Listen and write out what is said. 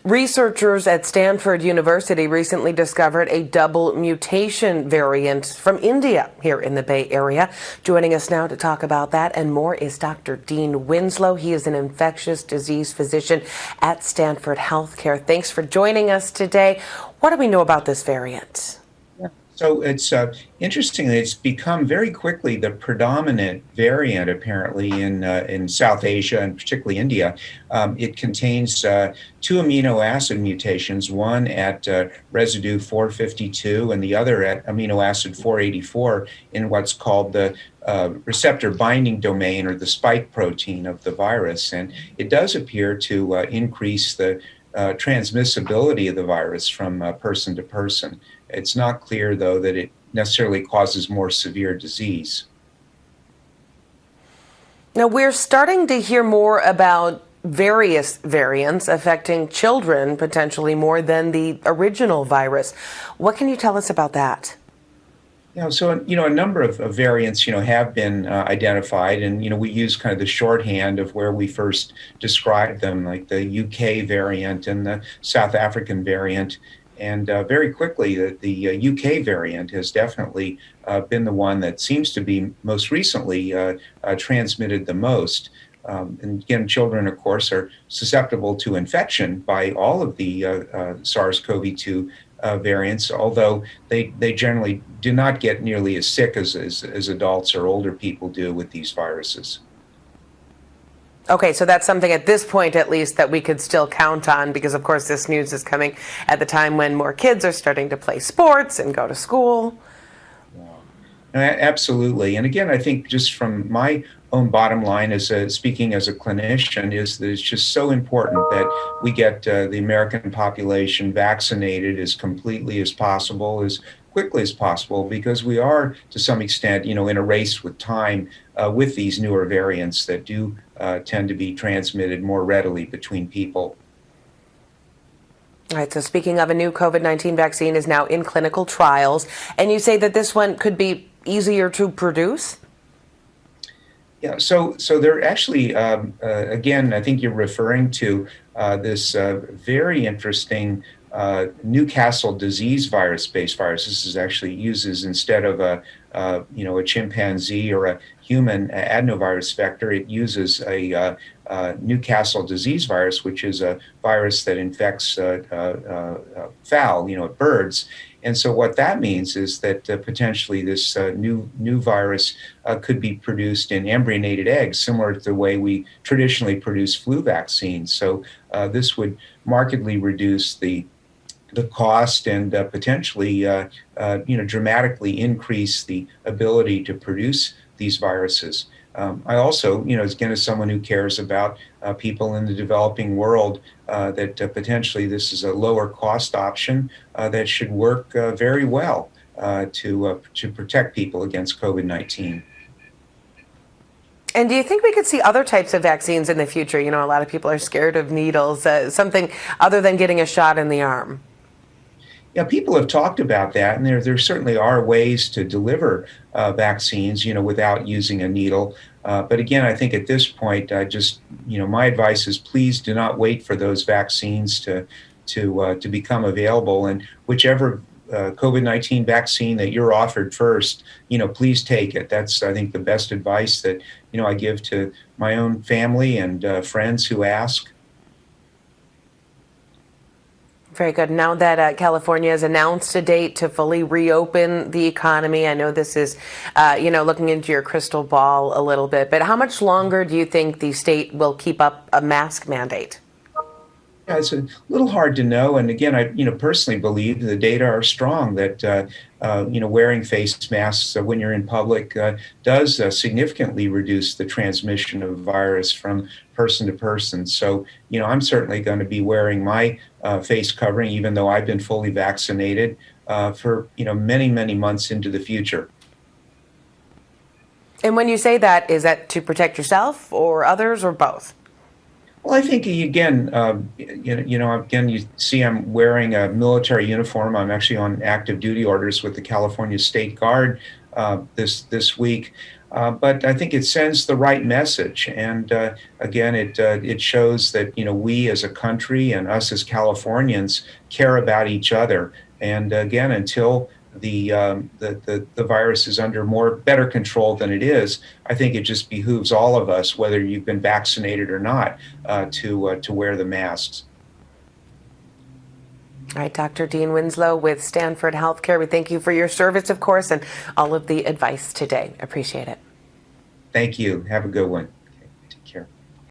Researchers at Stanford University recently discovered a double mutation variant from India here in the Bay Area. Joining us now to talk about that and more is Dr. Dean Winslow. He is an infectious disease physician at Stanford Health Care. Thanks for joining us today. What do we know about this variant? So it's interestingly, it's become very quickly the predominant variant apparently in South Asia and particularly India. It contains two amino acid mutations, one at residue 452 and the other at amino acid 484 in what's called the receptor binding domain or the spike protein of the virus. And it does appear to increase the transmissibility of the virus from person to person. It's not clear, though, that it necessarily causes more severe disease. Now, we're starting to hear more about various variants affecting children potentially more than the original virus. What can you tell us about that? A number of variants, have been identified, and, we use kind of the shorthand of where we first described them, like the UK variant and the South African variant. And very quickly, the UK variant has definitely been the one that seems to be most recently transmitted the most. And again, children, of course, are susceptible to infection by all of the SARS-CoV-2 variants, although they generally do not get nearly as sick as adults or older people do with these viruses. Okay, so that's something at this point, at least, that we could still count on because, of course, this news is coming at the time when more kids are starting to play sports and go to school. Absolutely. And again, I think just from my own bottom line as speaking as a clinician is that it's just so important that we get the American population vaccinated as completely as possible, as quickly as possible, because we are to some extent, in a race with time with these newer variants that do tend to be transmitted more readily between people. All right, so speaking of, a new COVID-19 vaccine is now in clinical trials, and you say that this one could be easier to produce? Yeah, so they're actually, again, I think you're referring to this very interesting Newcastle disease virus-based virus. This is actually uses instead of a chimpanzee or a human adenovirus vector, it uses a Newcastle disease virus, which is a virus that infects fowl, birds. And so what that means is that potentially this new virus could be produced in embryonated eggs, similar to the way we traditionally produce flu vaccines. So this would markedly reduce the cost and potentially, dramatically increase the ability to produce these viruses. I also, again, as someone who cares about people in the developing world, that potentially this is a lower cost option that should work very well to protect people against COVID-19. And do you think we could see other types of vaccines in the future? A lot of people are scared of needles, something other than getting a shot in the arm. Yeah, people have talked about that, and there certainly are ways to deliver vaccines, without using a needle. But again, I think at this point, my advice is please do not wait for those vaccines to become available. And whichever COVID-19 vaccine that you're offered first, please take it. That's, I think, the best advice that I give to my own family and friends who ask. Very good. Now that California has announced a date to fully reopen the economy, I know this is, looking into your crystal ball a little bit, but how much longer do you think the state will keep up a mask mandate? Yeah, it's a little hard to know. And again, I personally believe the data are strong that wearing face masks when you're in public does significantly reduce the transmission of virus from person to person. So, I'm certainly going to be wearing my face covering, even though I've been fully vaccinated for, many, many months into the future. And when you say that, is that to protect yourself or others or both? Well, I think again, again, you see, I'm wearing a military uniform. I'm actually on active duty orders with the California State Guard this week. But I think it sends the right message. And again, it shows that, we as a country and us as Californians care about each other. And again, until the virus is under better control than it is, I think it just behooves all of us, whether you've been vaccinated or not, to wear the masks. All right, Dr. Dean Winslow with Stanford Health Care. We thank you for your service, of course, and all of the advice today. Appreciate it. Thank you. Have a good one.